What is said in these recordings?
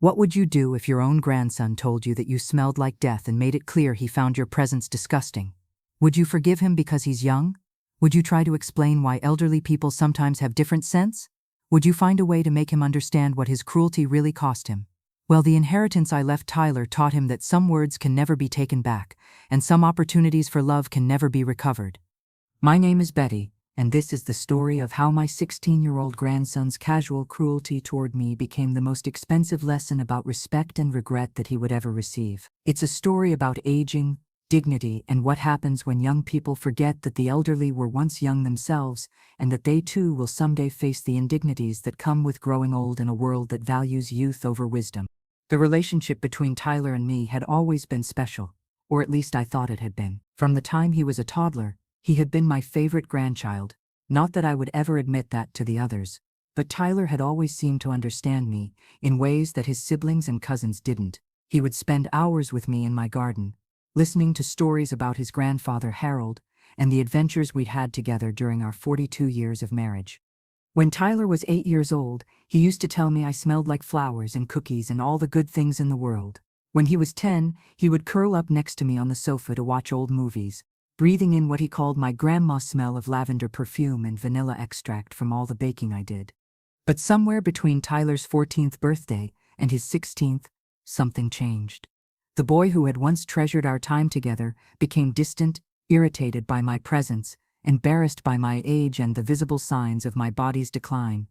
What would you do if your own grandson told you that you smelled like death and made it clear he found your presence disgusting? Would you forgive him because he's young? Would you try to explain why elderly people sometimes have different scents? Would you find a way to make him understand what his cruelty really cost him? Well, the inheritance I left Tyler taught him that some words can never be taken back, and some opportunities for love can never be recovered. My name is Betty, and this is the story of how my 16-year-old grandson's casual cruelty toward me became the most expensive lesson about respect and regret that he would ever receive. It's a story about aging, dignity, and what happens when young people forget that the elderly were once young themselves, and that they too will someday face the indignities that come with growing old in a world that values youth over wisdom. The relationship between Tyler and me had always been special, or at least I thought it had been. From the time he was a toddler, he had been my favorite grandchild. Not that I would ever admit that to the others, but Tyler had always seemed to understand me in ways that his siblings and cousins didn't. He would spend hours with me in my garden, listening to stories about his grandfather Harold and the adventures we'd had together during our 42 years of marriage. When Tyler was 8 years old, he used to tell me I smelled like flowers and cookies and all the good things in the world. When he was 10, he would curl up next to me on the sofa to watch old movies, breathing in what he called my grandma's smell of lavender perfume and vanilla extract from all the baking I did. But somewhere between Tyler's 14th birthday and his 16th, something changed. The boy who had once treasured our time together became distant, irritated by my presence, embarrassed by my age and the visible signs of my body's decline.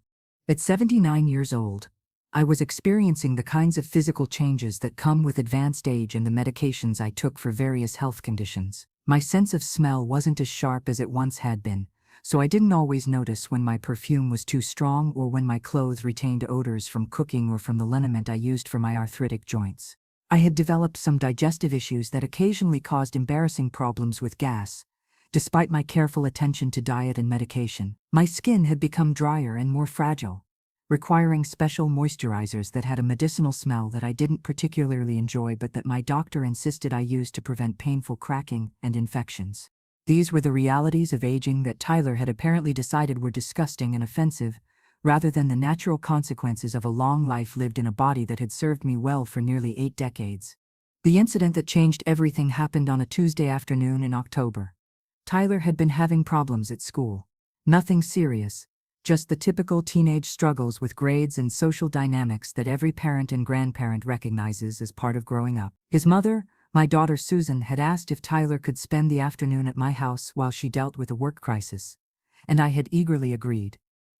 At 79 years old, I was experiencing the kinds of physical changes that come with advanced age and the medications I took for various health conditions. My sense of smell wasn't as sharp as it once had been, so I didn't always notice when my perfume was too strong or when my clothes retained odors from cooking or from the liniment I used for my arthritic joints. I had developed some digestive issues that occasionally caused embarrassing problems with gas, despite my careful attention to diet and medication. My skin had become drier and more fragile, requiring special moisturizers that had a medicinal smell that I didn't particularly enjoy but that my doctor insisted I use to prevent painful cracking and infections. These were the realities of aging that Tyler had apparently decided were disgusting and offensive, rather than the natural consequences of a long life lived in a body that had served me well for nearly 8 decades. The incident that changed everything happened on a Tuesday afternoon in October. Tyler had been having problems at school. Nothing serious, just the typical teenage struggles with grades and social dynamics that every parent and grandparent recognizes as part of growing up. His mother, my daughter Susan, had asked if Tyler could spend the afternoon at my house while she dealt with a work crisis, and I had eagerly agreed.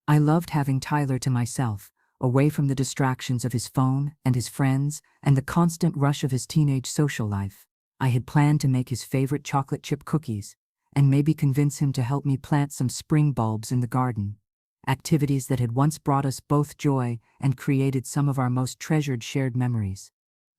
I loved having Tyler to myself, away from the distractions of his phone and his friends and the constant rush of his teenage social life. I had planned to make his favorite chocolate chip cookies and maybe convince him to help me plant some spring bulbs in the garden, activities that had once brought us both joy and created some of our most treasured shared memories.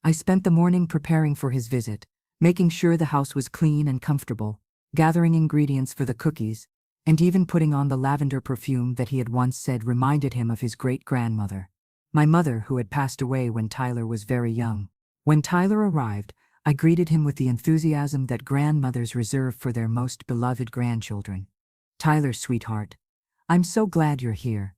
I spent the morning preparing for his visit, making sure the house was clean and comfortable, gathering ingredients for the cookies, and even putting on the lavender perfume that he had once said reminded him of his great-grandmother, my mother, who had passed away when Tyler was very young. When Tyler arrived, I greeted him with the enthusiasm that grandmothers reserve for their most beloved grandchildren. "Tyler, sweetheart, I'm so glad you're here.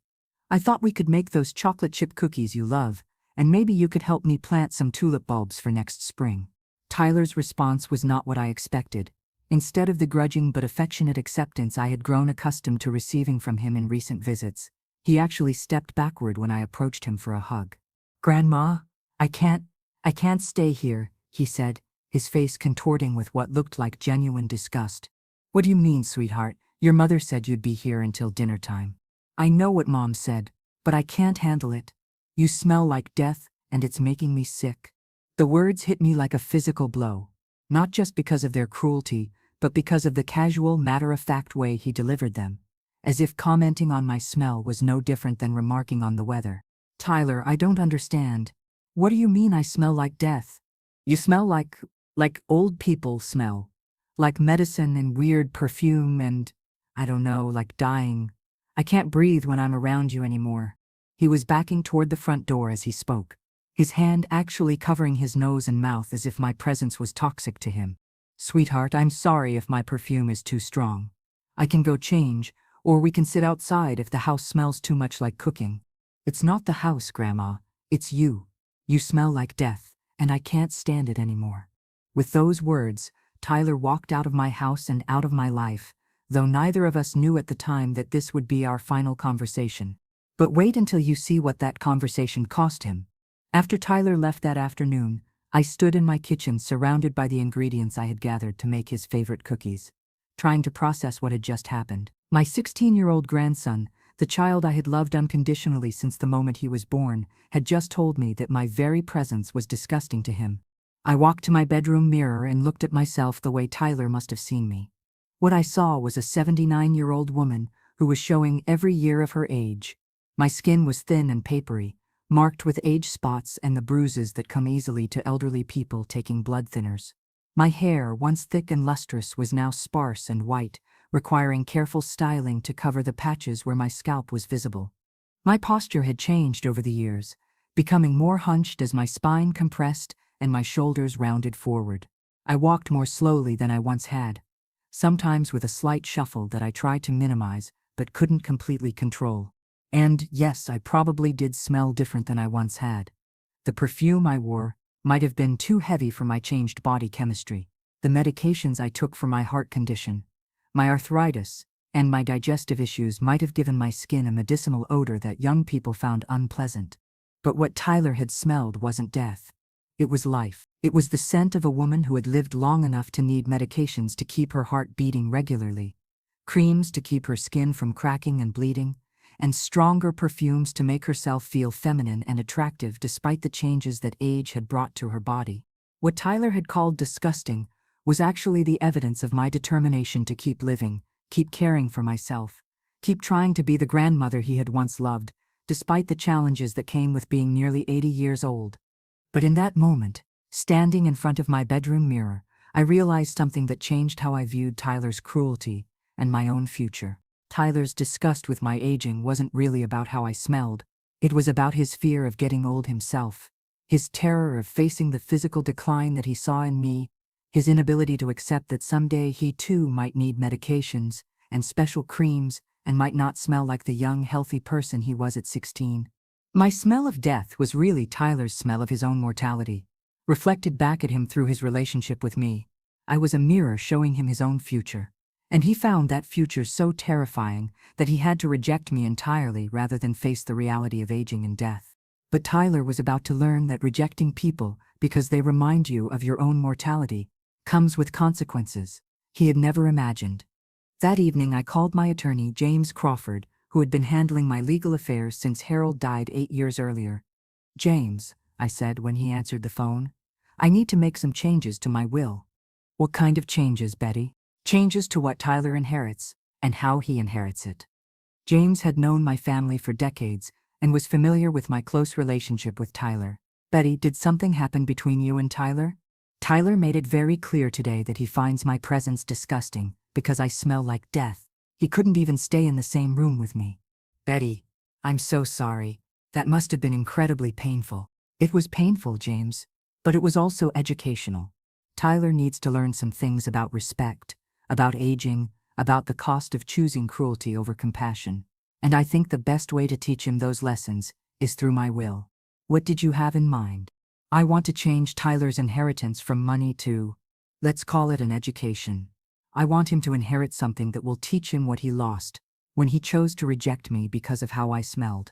I thought we could make those chocolate chip cookies you love, and maybe you could help me plant some tulip bulbs for next spring." Tyler's response was not what I expected. Instead of the grudging but affectionate acceptance I had grown accustomed to receiving from him in recent visits, he actually stepped backward when I approached him for a hug. "Grandma, I can't stay here," he said, his face contorting with what looked like genuine disgust. "What do you mean, sweetheart? Your mother said you'd be here until dinner time." "I know what Mom said, but I can't handle it. You smell like death, and it's making me sick." The words hit me like a physical blow, not just because of their cruelty, but because of the casual, matter-of-fact way he delivered them, as if commenting on my smell was no different than remarking on the weather. "Tyler, I don't understand. What do you mean I smell like death? You smell like old people smell. Like medicine and weird perfume and, I don't know, like dying. I can't breathe when I'm around you anymore." He was backing toward the front door as he spoke, his hand actually covering his nose and mouth as if my presence was toxic to him. "Sweetheart, I'm sorry if my perfume is too strong. I can go change, or we can sit outside if the house smells too much like cooking." "It's not the house, Grandma. It's you. You smell like death, and I can't stand it anymore." With those words, Tyler walked out of my house and out of my life, though neither of us knew at the time that this would be our final conversation. But wait until you see what that conversation cost him. After Tyler left that afternoon, I stood in my kitchen surrounded by the ingredients I had gathered to make his favorite cookies, trying to process what had just happened. My 16-year-old grandson, the child I had loved unconditionally since the moment he was born, had just told me that my very presence was disgusting to him. I walked to my bedroom mirror and looked at myself the way Tyler must have seen me. What I saw was a 79-year-old woman who was showing every year of her age. My skin was thin and papery, marked with age spots and the bruises that come easily to elderly people taking blood thinners. My hair, once thick and lustrous, was now sparse and white, requiring careful styling to cover the patches where my scalp was visible. My posture had changed over the years, becoming more hunched as my spine compressed and my shoulders rounded forward. I walked more slowly than I once had, sometimes with a slight shuffle that I tried to minimize but couldn't completely control. And yes, I probably did smell different than I once had. The perfume I wore might have been too heavy for my changed body chemistry. The medications I took for my heart condition, my arthritis, and my digestive issues might have given my skin a medicinal odor that young people found unpleasant. But what Tyler had smelled wasn't death. It was life. It was the scent of a woman who had lived long enough to need medications to keep her heart beating regularly, creams to keep her skin from cracking and bleeding, and stronger perfumes to make herself feel feminine and attractive despite the changes that age had brought to her body. What Tyler had called disgusting was actually the evidence of my determination to keep living, keep caring for myself, keep trying to be the grandmother he had once loved, despite the challenges that came with being nearly 80 years old. But in that moment, standing in front of my bedroom mirror, I realized something that changed how I viewed Tyler's cruelty and my own future. Tyler's disgust with my aging wasn't really about how I smelled. It was about his fear of getting old himself, his terror of facing the physical decline that he saw in me, his inability to accept that someday he too might need medications and special creams and might not smell like the young, healthy person he was at 16. My smell of death was really Tyler's smell of his own mortality, reflected back at him through his relationship with me. I was a mirror showing him his own future, and he found that future so terrifying that he had to reject me entirely rather than face the reality of aging and death. But Tyler was about to learn that rejecting people because they remind you of your own mortality comes with consequences he had never imagined. That evening I called my attorney, James Crawford, who had been handling my legal affairs since Harold died 8 years earlier. "James," I said when he answered the phone, "I need to make some changes to my will." "What kind of changes, Betty?" "Changes to what Tyler inherits, and how he inherits it." James had known my family for decades and was familiar with my close relationship with Tyler. "Betty, did something happen between you and Tyler?" "Tyler made it very clear today that he finds my presence disgusting because I smell like death. He couldn't even stay in the same room with me." "Betty, I'm so sorry. That must have been incredibly painful." "It was painful, James, but it was also educational. Tyler needs to learn some things about respect, about aging, about the cost of choosing cruelty over compassion. And I think the best way to teach him those lessons is through my will." "What did you have in mind?" "I want to change Tyler's inheritance from money to, let's call it an education. I want him to inherit something that will teach him what he lost when he chose to reject me because of how I smelled."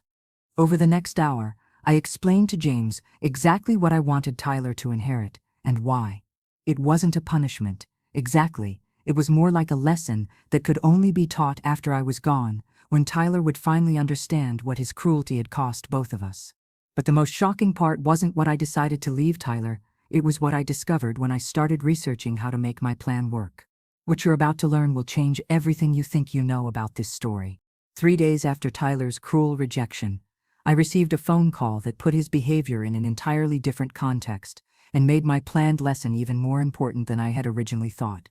Over the next hour, I explained to James exactly what I wanted Tyler to inherit and why. It wasn't a punishment, exactly. It was more like a lesson that could only be taught after I was gone, when Tyler would finally understand what his cruelty had cost both of us. But the most shocking part wasn't what I decided to leave Tyler, it was what I discovered when I started researching how to make my plan work. What you're about to learn will change everything you think you know about this story. 3 days after Tyler's cruel rejection, I received a phone call that put his behavior in an entirely different context and made my planned lesson even more important than I had originally thought.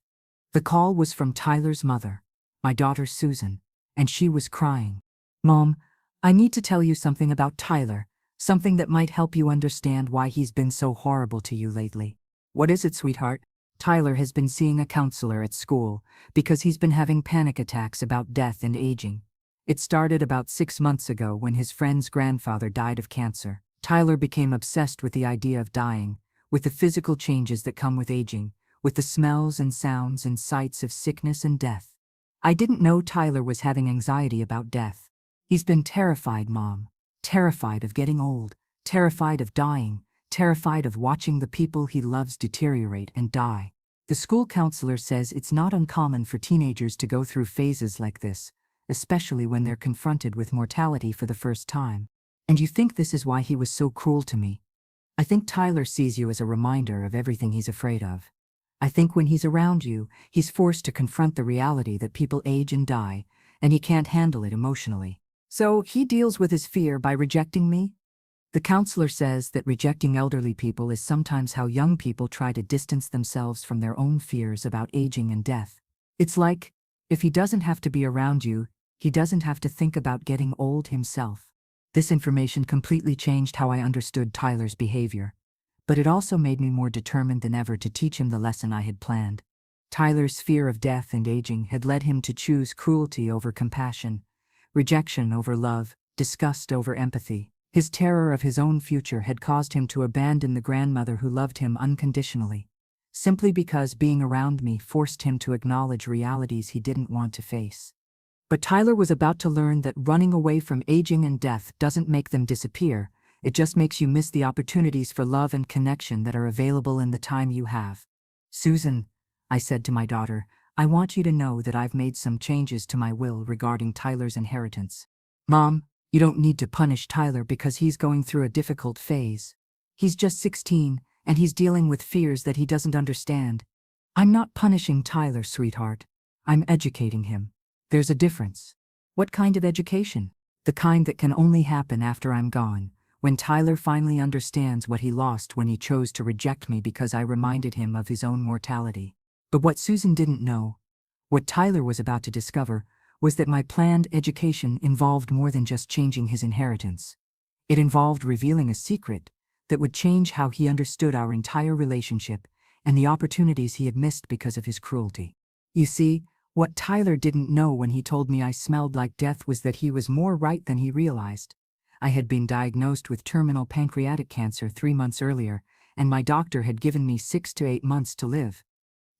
The call was from Tyler's mother, my daughter Susan, and she was crying. "Mom, I need to tell you something about Tyler, something that might help you understand why he's been so horrible to you lately." "What is it, sweetheart?" "Tyler has been seeing a counselor at school because he's been having panic attacks about death and aging. It started about 6 months ago when his friend's grandfather died of cancer. Tyler became obsessed with the idea of dying, with the physical changes that come with aging, with the smells and sounds and sights of sickness and death. I didn't know Tyler was having anxiety about death. He's been terrified, Mom. Terrified of getting old, terrified of dying, terrified of watching the people he loves deteriorate and die. The school counselor says it's not uncommon for teenagers to go through phases like this, especially when they're confronted with mortality for the first time. And you think this is why he was so cruel to me? I think Tyler sees you as a reminder of everything he's afraid of. I think when he's around you, he's forced to confront the reality that people age and die, and he can't handle it emotionally. So he deals with his fear by rejecting me? The counselor says that rejecting elderly people is sometimes how young people try to distance themselves from their own fears about aging and death. It's like, if he doesn't have to be around you, he doesn't have to think about getting old himself. This information completely changed how I understood Tyler's behavior, but it also made me more determined than ever to teach him the lesson I had planned. Tyler's fear of death and aging had led him to choose cruelty over compassion, rejection over love, disgust over empathy. His terror of his own future had caused him to abandon the grandmother who loved him unconditionally, simply because being around me forced him to acknowledge realities he didn't want to face. But Tyler was about to learn that running away from aging and death doesn't make them disappear, it just makes you miss the opportunities for love and connection that are available in the time you have. Susan, I said to my daughter, I want you to know that I've made some changes to my will regarding Tyler's inheritance. Mom, you don't need to punish Tyler because he's going through a difficult phase. He's just 16, and he's dealing with fears that he doesn't understand. I'm not punishing Tyler, sweetheart. I'm educating him. There's a difference. What kind of education? The kind that can only happen after I'm gone, when Tyler finally understands what he lost when he chose to reject me because I reminded him of his own mortality. But what Susan didn't know, what Tyler was about to discover, was that my planned education involved more than just changing his inheritance. It involved revealing a secret that would change how he understood our entire relationship and the opportunities he had missed because of his cruelty. You see, what Tyler didn't know when he told me I smelled like death was that he was more right than he realized. I had been diagnosed with terminal pancreatic cancer 3 months earlier, and my doctor had given me 6 to 8 months to live.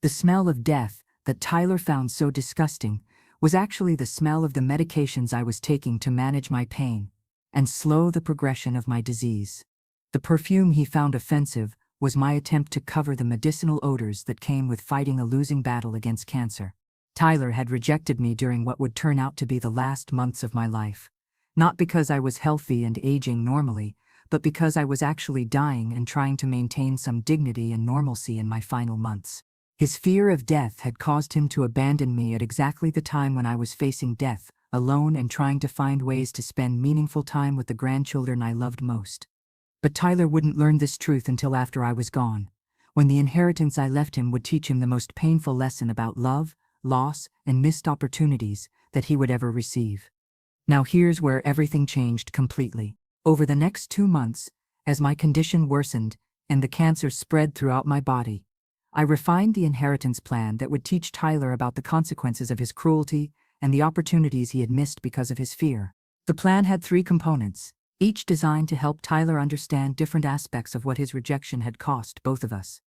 The smell of death that Tyler found so disgusting was actually the smell of the medications I was taking to manage my pain and slow the progression of my disease. The perfume he found offensive was my attempt to cover the medicinal odors that came with fighting a losing battle against cancer. Tyler had rejected me during what would turn out to be the last months of my life, not because I was healthy and aging normally, but because I was actually dying and trying to maintain some dignity and normalcy in my final months. His fear of death had caused him to abandon me at exactly the time when I was facing death, alone and trying to find ways to spend meaningful time with the grandchildren I loved most. But Tyler wouldn't learn this truth until after I was gone, when the inheritance I left him would teach him the most painful lesson about love, loss, and missed opportunities that he would ever receive. Now here's where everything changed completely. Over the next 2 months, as my condition worsened and the cancer spread throughout my body, I refined the inheritance plan that would teach Tyler about the consequences of his cruelty and the opportunities he had missed because of his fear. The plan had 3 components, each designed to help Tyler understand different aspects of what his rejection had cost both of us.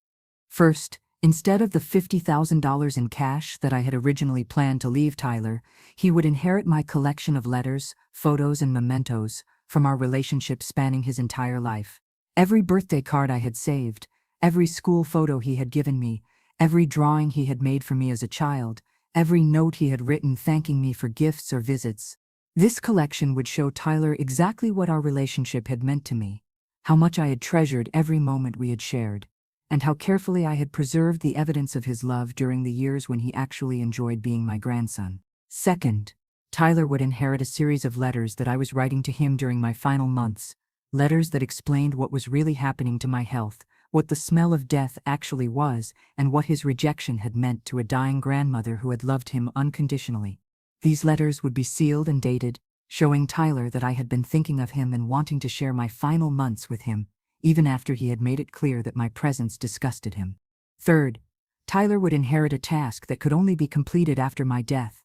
First, instead of the $50,000 in cash that I had originally planned to leave Tyler, he would inherit my collection of letters, photos, and mementos from our relationship spanning his entire life. Every birthday card I had saved, every school photo he had given me, every drawing he had made for me as a child, every note he had written thanking me for gifts or visits. This collection would show Tyler exactly what our relationship had meant to me, how much I had treasured every moment we had shared, and how carefully I had preserved the evidence of his love during the years when he actually enjoyed being my grandson. Second, Tyler would inherit a series of letters that I was writing to him during my final months, letters that explained what was really happening to my health, what the smell of death actually was, and what his rejection had meant to a dying grandmother who had loved him unconditionally. These letters would be sealed and dated, showing Tyler that I had been thinking of him and wanting to share my final months with him, even after he had made it clear that my presence disgusted him. Third, Tyler would inherit a task that could only be completed after my death,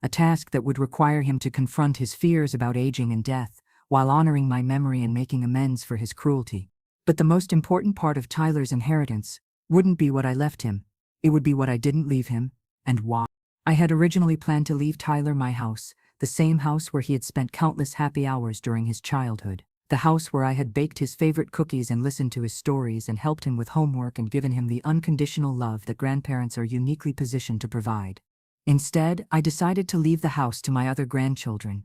a task that would require him to confront his fears about aging and death, while honoring my memory and making amends for his cruelty. But the most important part of Tyler's inheritance wouldn't be what I left him, it would be what I didn't leave him, and why. I had originally planned to leave Tyler my house, the same house where he had spent countless happy hours during his childhood. The house where I had baked his favorite cookies and listened to his stories and helped him with homework and given him the unconditional love that grandparents are uniquely positioned to provide. Instead, I decided to leave the house to my other grandchildren,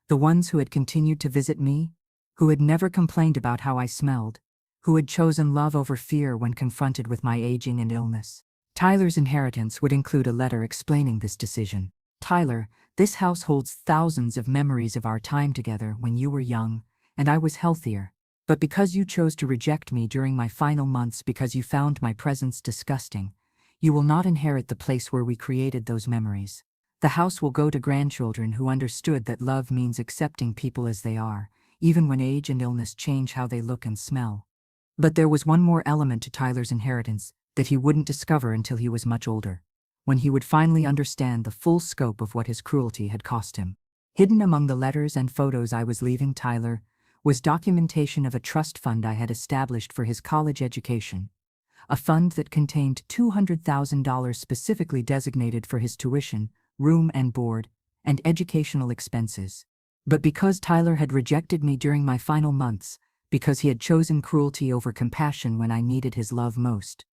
the ones who had continued to visit me, who had never complained about how I smelled, who had chosen love over fear when confronted with my aging and illness. Tyler's inheritance would include a letter explaining this decision. Tyler, this house holds thousands of memories of our time together when you were young, and I was healthier. But because you chose to reject me during my final months because you found my presence disgusting, you will not inherit the place where we created those memories. The house will go to grandchildren who understood that love means accepting people as they are, even when age and illness change how they look and smell. But there was one more element to Tyler's inheritance that he wouldn't discover until he was much older, when he would finally understand the full scope of what his cruelty had cost him. Hidden among the letters and photos I was leaving Tyler was documentation of a trust fund I had established for his college education, a fund that contained $200,000 specifically designated for his tuition, room and board, and educational expenses. But because Tyler had rejected me during my final months, because he had chosen cruelty over compassion when I needed his love most,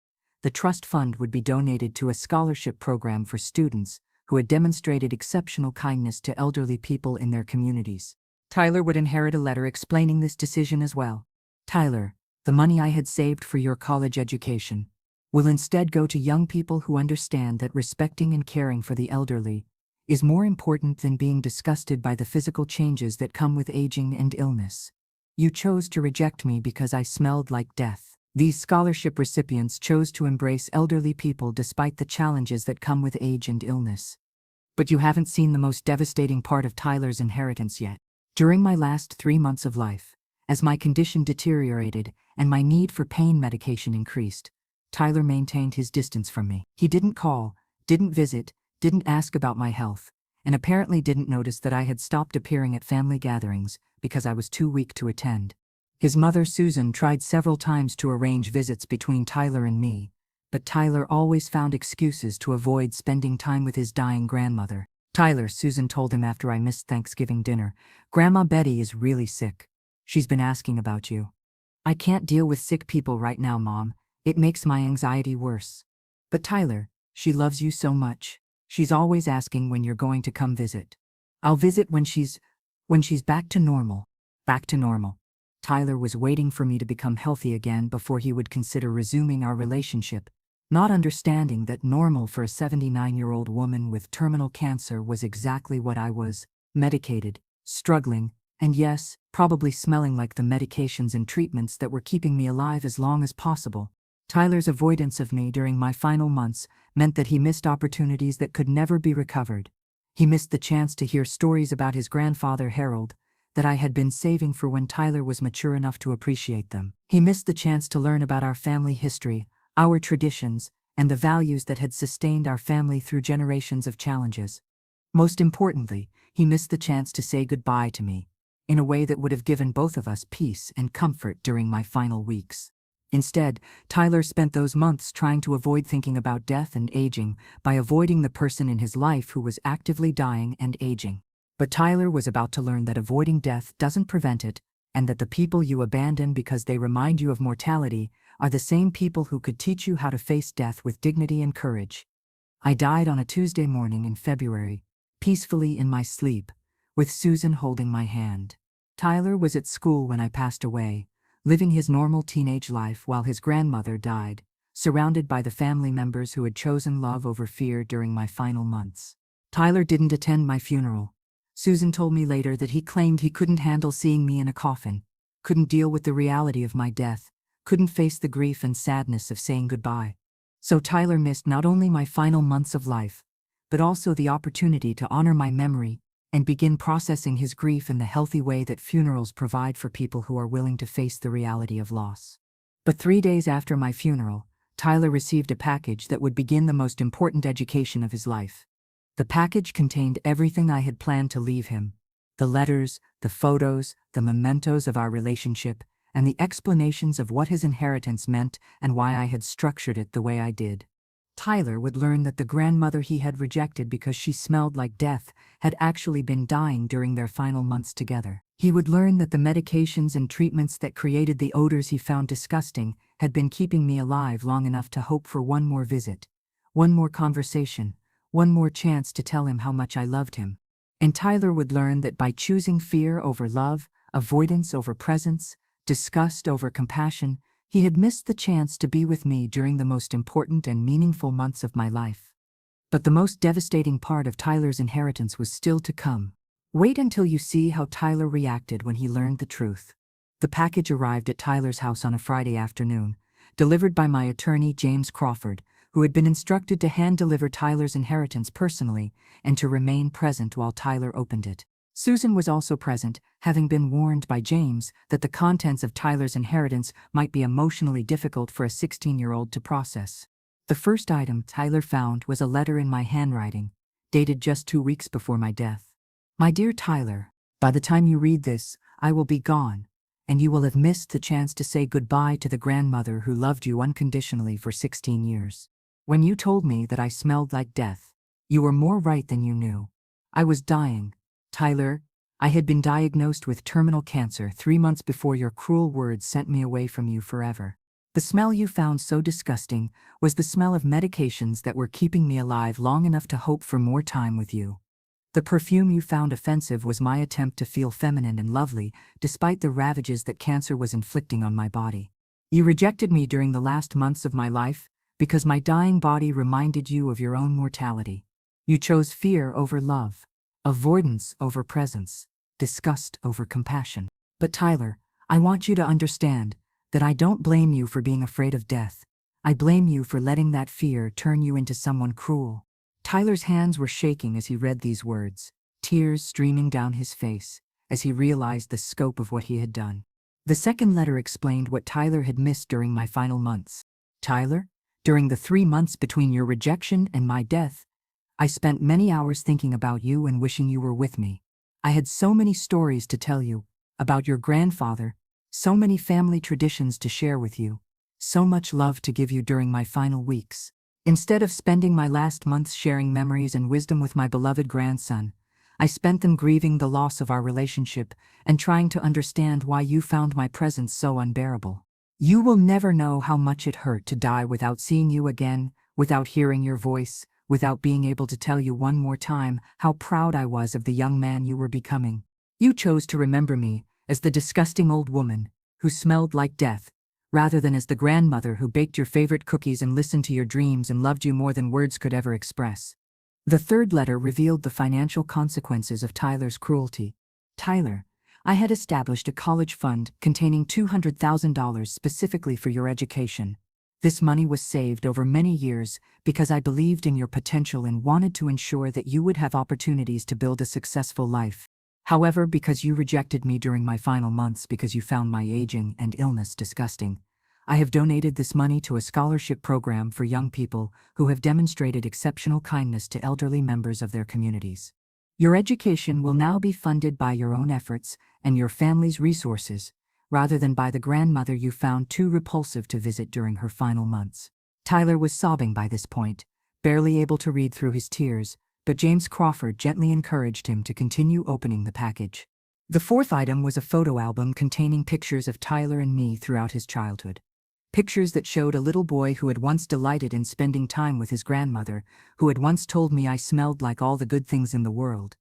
the trust fund would be donated to a scholarship program for students who had demonstrated exceptional kindness to elderly people in their communities. Tyler would inherit a letter explaining this decision as well. Tyler, the money I had saved for your college education will instead go to young people who understand that respecting and caring for the elderly is more important than being disgusted by the physical changes that come with aging and illness. You chose to reject me because I smelled like death. These scholarship recipients chose to embrace elderly people despite the challenges that come with age and illness. But you haven't seen the most devastating part of Tyler's inheritance yet. During my last 3 months of life, as my condition deteriorated and my need for pain medication increased, Tyler maintained his distance from me. He didn't call, didn't visit, didn't ask about my health, and apparently didn't notice that I had stopped appearing at family gatherings because I was too weak to attend. His mother, Susan, tried several times to arrange visits between Tyler and me, but Tyler always found excuses to avoid spending time with his dying grandmother. Tyler, Susan told him after I missed Thanksgiving dinner, Grandma Betty is really sick. She's been asking about you. I can't deal with sick people right now, Mom. It makes my anxiety worse. But Tyler, she loves you so much. She's always asking when you're going to come visit. I'll visit when she's back to normal. Back to normal. Tyler was waiting for me to become healthy again before he would consider resuming our relationship, not understanding that normal for a 79-year-old woman with terminal cancer was exactly what I was: medicated, struggling, and yes, probably smelling like the medications and treatments that were keeping me alive as long as possible. Tyler's avoidance of me during my final months meant that he missed opportunities that could never be recovered. He missed the chance to hear stories about his grandfather Harold that I had been saving for when Tyler was mature enough to appreciate them. He missed the chance to learn about our family history, our traditions, and the values that had sustained our family through generations of challenges. Most importantly, he missed the chance to say goodbye to me, in a way that would have given both of us peace and comfort during my final weeks. Instead, Tyler spent those months trying to avoid thinking about death and aging by avoiding the person in his life who was actively dying and aging. But Tyler was about to learn that avoiding death doesn't prevent it, and that the people you abandon because they remind you of mortality are the same people who could teach you how to face death with dignity and courage. I died on a Tuesday morning in February, peacefully in my sleep, with Susan holding my hand. Tyler was at school when I passed away, living his normal teenage life while his grandmother died, surrounded by the family members who had chosen love over fear during my final months. Tyler didn't attend my funeral. Susan told me later that he claimed he couldn't handle seeing me in a coffin, couldn't deal with the reality of my death, couldn't face the grief and sadness of saying goodbye. So Tyler missed not only my final months of life, but also the opportunity to honor my memory and begin processing his grief in the healthy way that funerals provide for people who are willing to face the reality of loss. But 3 days after my funeral, Tyler received a package that would begin the most important education of his life. The package contained everything I had planned to leave him, The letters, the photos, the mementos of our relationship, and the explanations of what his inheritance meant and why I had structured it the way I did. Tyler would learn that the grandmother he had rejected because she smelled like death had actually been dying during their final months together. He would learn that the medications and treatments that created the odors he found disgusting had been keeping me alive long enough to hope for one more visit, one more conversation, one more chance to tell him how much I loved him. And Tyler would learn that by choosing fear over love, avoidance over presence, disgust over compassion, he had missed the chance to be with me during the most important and meaningful months of my life. But the most devastating part of Tyler's inheritance was still to come. Wait until you see how Tyler reacted when he learned the truth. The package arrived at Tyler's house on a Friday afternoon, delivered by my attorney James Crawford, who had been instructed to hand-deliver Tyler's inheritance personally and to remain present while Tyler opened it. Susan was also present, having been warned by James that the contents of Tyler's inheritance might be emotionally difficult for a 16-year-old to process. The first item Tyler found was a letter in my handwriting, dated just 2 weeks before my death. My dear Tyler, by the time you read this, I will be gone, and you will have missed the chance to say goodbye to the grandmother who loved you unconditionally for 16 years. When you told me that I smelled like death, you were more right than you knew. I was dying. Tyler, I had been diagnosed with terminal cancer 3 months before your cruel words sent me away from you forever. The smell you found so disgusting was the smell of medications that were keeping me alive long enough to hope for more time with you. The perfume you found offensive was my attempt to feel feminine and lovely, despite the ravages that cancer was inflicting on my body. You rejected me during the last months of my life because my dying body reminded you of your own mortality. You chose fear over love, avoidance over presence, disgust over compassion. But Tyler, I want you to understand that I don't blame you for being afraid of death. I blame you for letting that fear turn you into someone cruel. Tyler's hands were shaking as he read these words, tears streaming down his face as he realized the scope of what he had done. The second letter explained what Tyler had missed during my final months. Tyler, during the 3 months between your rejection and my death, I spent many hours thinking about you and wishing you were with me. I had so many stories to tell you about your grandfather, so many family traditions to share with you, so much love to give you during my final weeks. Instead of spending my last months sharing memories and wisdom with my beloved grandson, I spent them grieving the loss of our relationship and trying to understand why you found my presence so unbearable. You will never know how much it hurt to die without seeing you again, without hearing your voice, without being able to tell you one more time how proud I was of the young man you were becoming. You chose to remember me as the disgusting old woman who smelled like death, rather than as the grandmother who baked your favorite cookies and listened to your dreams and loved you more than words could ever express. The third letter revealed the financial consequences of Tyler's cruelty. Tyler, I had established a college fund containing $200,000 specifically for your education. This money was saved over many years because I believed in your potential and wanted to ensure that you would have opportunities to build a successful life. However, because you rejected me during my final months because you found my aging and illness disgusting, I have donated this money to a scholarship program for young people who have demonstrated exceptional kindness to elderly members of their communities. Your education will now be funded by your own efforts and your family's resources, rather than by the grandmother you found too repulsive to visit during her final months. Tyler was sobbing by this point, barely able to read through his tears, but James Crawford gently encouraged him to continue opening the package. The fourth item was a photo album containing pictures of Tyler and me throughout his childhood. Pictures that showed a little boy who had once delighted in spending time with his grandmother, who had once told me I smelled like all the good things in the world.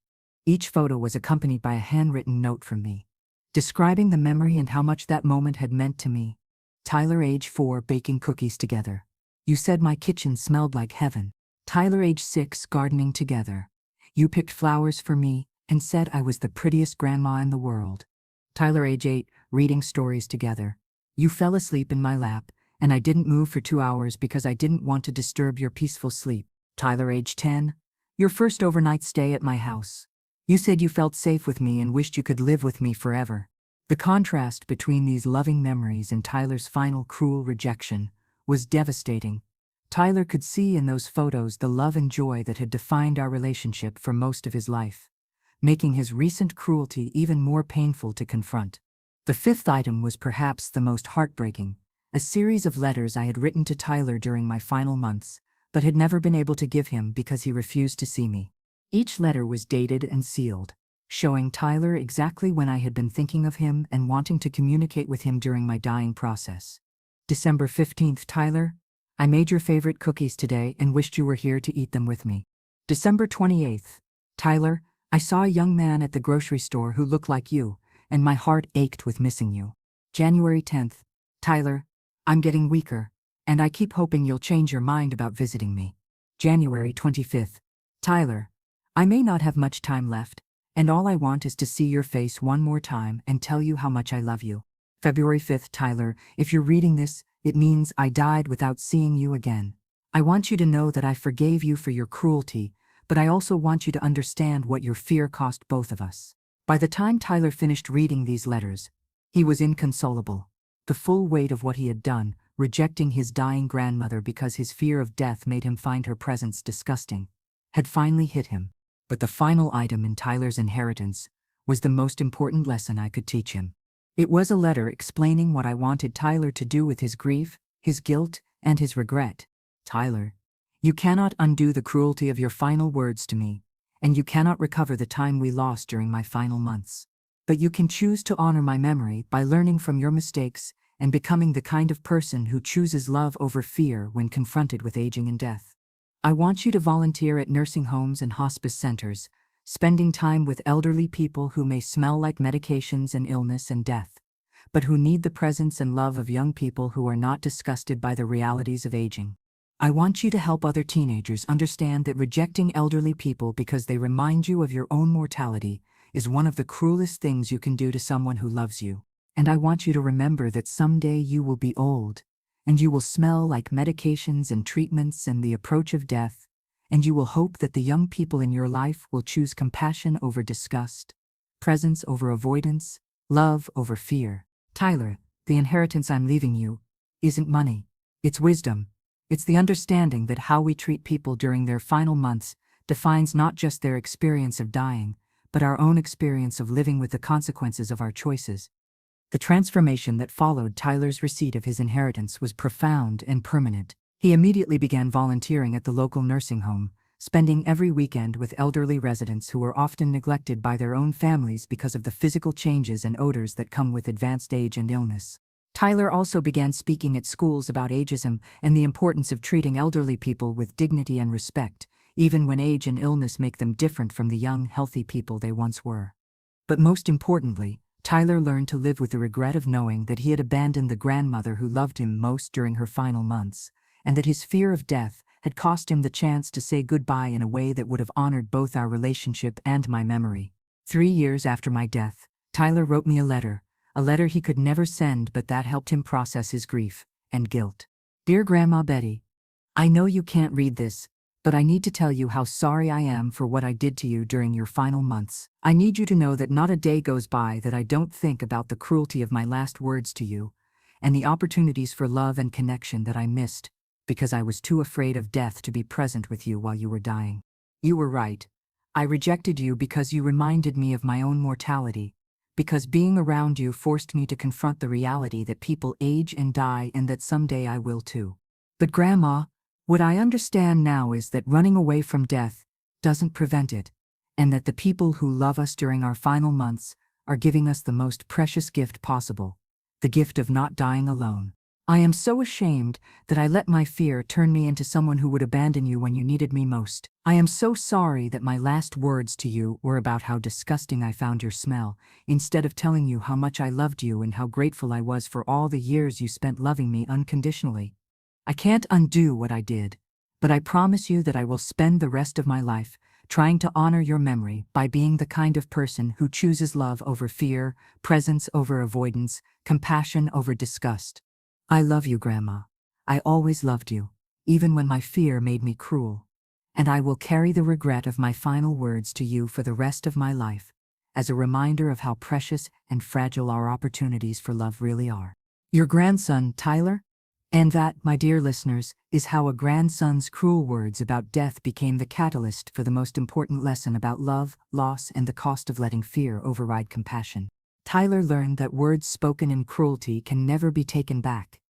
Each photo was accompanied by a handwritten note from me, describing the memory and how much that moment had meant to me. Tyler, age 4, baking cookies together. You said my kitchen smelled like heaven. Tyler, age 6, gardening together. You picked flowers for me and said I was the prettiest grandma in the world. Tyler, age 8, reading stories together. You fell asleep in my lap, and I didn't move for 2 hours because I didn't want to disturb your peaceful sleep. Tyler, age 10, your first overnight stay at my house. You said you felt safe with me and wished you could live with me forever. The contrast between these loving memories and Tyler's final cruel rejection was devastating. Tyler could see in those photos the love and joy that had defined our relationship for most of his life. making his recent cruelty even more painful to confront. The fifth item was perhaps the most heartbreaking, a series of letters I had written to Tyler during my final months, but had never been able to give him because he refused to see me. Each letter was dated and sealed, showing Tyler exactly when I had been thinking of him and wanting to communicate with him during my dying process. December 15th, Tyler, I made your favorite cookies today and wished you were here to eat them with me. December 28th, Tyler, I saw a young man at the grocery store who looked like you, and my heart ached with missing you. January 10th, Tyler, I'm getting weaker, and I keep hoping you'll change your mind about visiting me. January 25th, Tyler, I may not have much time left, and all I want is to see your face one more time and tell you how much I love you. February 5th, Tyler, if you're reading this, it means I died without seeing you again. I want you to know that I forgave you for your cruelty, but I also want you to understand what your fear cost both of us. By the time Tyler finished reading these letters, he was inconsolable. The full weight of what he had done, rejecting his dying grandmother because his fear of death made him find her presence disgusting, had finally hit him. But the final item in Tyler's inheritance was the most important lesson I could teach him. It was a letter explaining what I wanted Tyler to do with his grief, his guilt, and his regret. Tyler, you cannot undo the cruelty of your final words to me, and you cannot recover the time we lost during my final months. But you can choose to honor my memory by learning from your mistakes and becoming the kind of person who chooses love over fear when confronted with aging and death. I want you to volunteer at nursing homes and hospice centers, spending time with elderly people who may smell like medications and illness and death, but who need the presence and love of young people who are not disgusted by the realities of aging. I want you to help other teenagers understand that rejecting elderly people because they remind you of your own mortality is one of the cruelest things you can do to someone who loves you. And I want you to remember that someday you will be old, and you will smell like medications and treatments and the approach of death, and you will hope that the young people in your life will choose compassion over disgust, presence over avoidance, love over fear. Tyler, the inheritance I'm leaving you isn't money. It's wisdom. It's the understanding that how we treat people during their final months defines not just their experience of dying, but our own experience of living with the consequences of our choices. The transformation that followed Tyler's receipt of his inheritance was profound and permanent. He immediately began volunteering at the local nursing home, spending every weekend with elderly residents who were often neglected by their own families because of the physical changes and odors that come with advanced age and illness. Tyler also began speaking at schools about ageism and the importance of treating elderly people with dignity and respect, even when age and illness make them different from the young, healthy people they once were. But most importantly, Tyler learned to live with the regret of knowing that he had abandoned the grandmother who loved him most during her final months, and that his fear of death had cost him the chance to say goodbye in a way that would have honored both our relationship and my memory. 3 years after my death, Tyler wrote me a letter he could never send, but that helped him process his grief and guilt. Dear Grandma Betty, I know you can't read this, but I need to tell you how sorry I am for what I did to you during your final months. I need you to know that not a day goes by that I don't think about the cruelty of my last words to you, and the opportunities for love and connection that I missed because I was too afraid of death to be present with you while you were dying. You were right. I rejected you because you reminded me of my own mortality, because being around you forced me to confront the reality that people age and die and that someday I will too. But Grandma, what I understand now is that running away from death doesn't prevent it, and that the people who love us during our final months are giving us the most precious gift possible, the gift of not dying alone. I am so ashamed that I let my fear turn me into someone who would abandon you when you needed me most. I am so sorry that my last words to you were about how disgusting I found your smell, instead of telling you how much I loved you and how grateful I was for all the years you spent loving me unconditionally. I can't undo what I did, but I promise you that I will spend the rest of my life trying to honor your memory by being the kind of person who chooses love over fear, presence over avoidance, compassion over disgust. I love you, Grandma. I always loved you, even when my fear made me cruel. And I will carry the regret of my final words to you for the rest of my life, as a reminder of how precious and fragile our opportunities for love really are. Your grandson, Tyler? And that, my dear listeners, is how a grandson's cruel words about death became the catalyst for the most important lesson about love, loss, and the cost of letting fear override compassion. Tyler learned that words spoken in cruelty can never be taken back,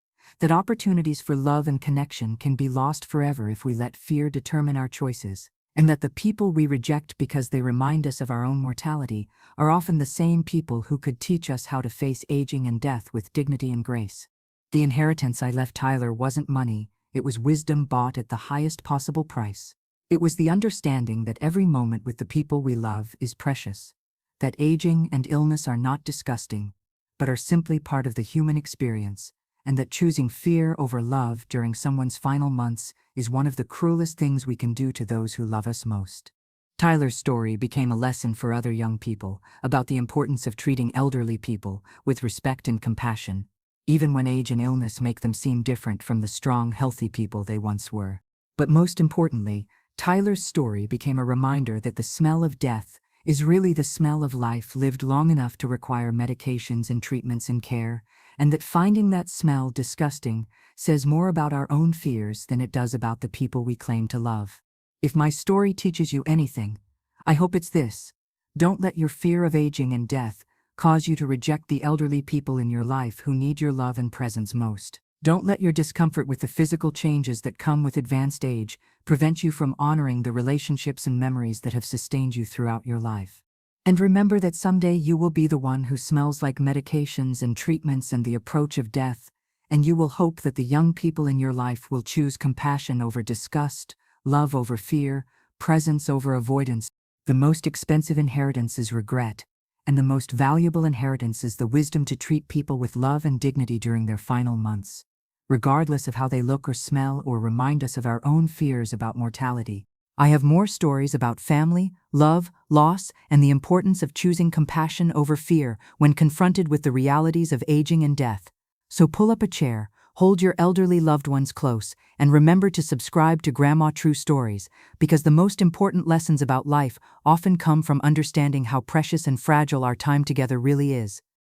that opportunities for love and connection can be lost forever if we let fear determine our choices, and that the people we reject because they remind us of our own mortality are often the same people who could teach us how to face aging and death with dignity and grace. The inheritance I left Tyler wasn't money, it was wisdom bought at the highest possible price. It was the understanding that every moment with the people we love is precious, that aging and illness are not disgusting, but are simply part of the human experience, and that choosing fear over love during someone's final months is one of the cruelest things we can do to those who love us most. Tyler's story became a lesson for other young people about the importance of treating elderly people with respect and compassion, even when age and illness make them seem different from the strong, healthy people they once were. But most importantly, Tyler's story became a reminder that the smell of death is really the smell of life lived long enough to require medications and treatments and care, and that finding that smell disgusting says more about our own fears than it does about the people we claim to love. If my story teaches you anything, I hope it's this: don't let your fear of aging and death cause you to reject the elderly people in your life who need your love and presence most. Don't let your discomfort with the physical changes that come with advanced age prevent you from honoring the relationships and memories that have sustained you throughout your life. And remember that someday you will be the one who smells like medications and treatments and the approach of death, and you will hope that the young people in your life will choose compassion over disgust, love over fear, presence over avoidance. The most expensive inheritance is regret, and the most valuable inheritance is the wisdom to treat people with love and dignity during their final months, regardless of how they look or smell or remind us of our own fears about mortality. I have more stories about family, love, loss, and the importance of choosing compassion over fear when confronted with the realities of aging and death. So pull up a chair, hold your elderly loved ones close, and remember to subscribe to Grandma True Stories, because the most important lessons about life often come from understanding how precious and fragile our time together really is.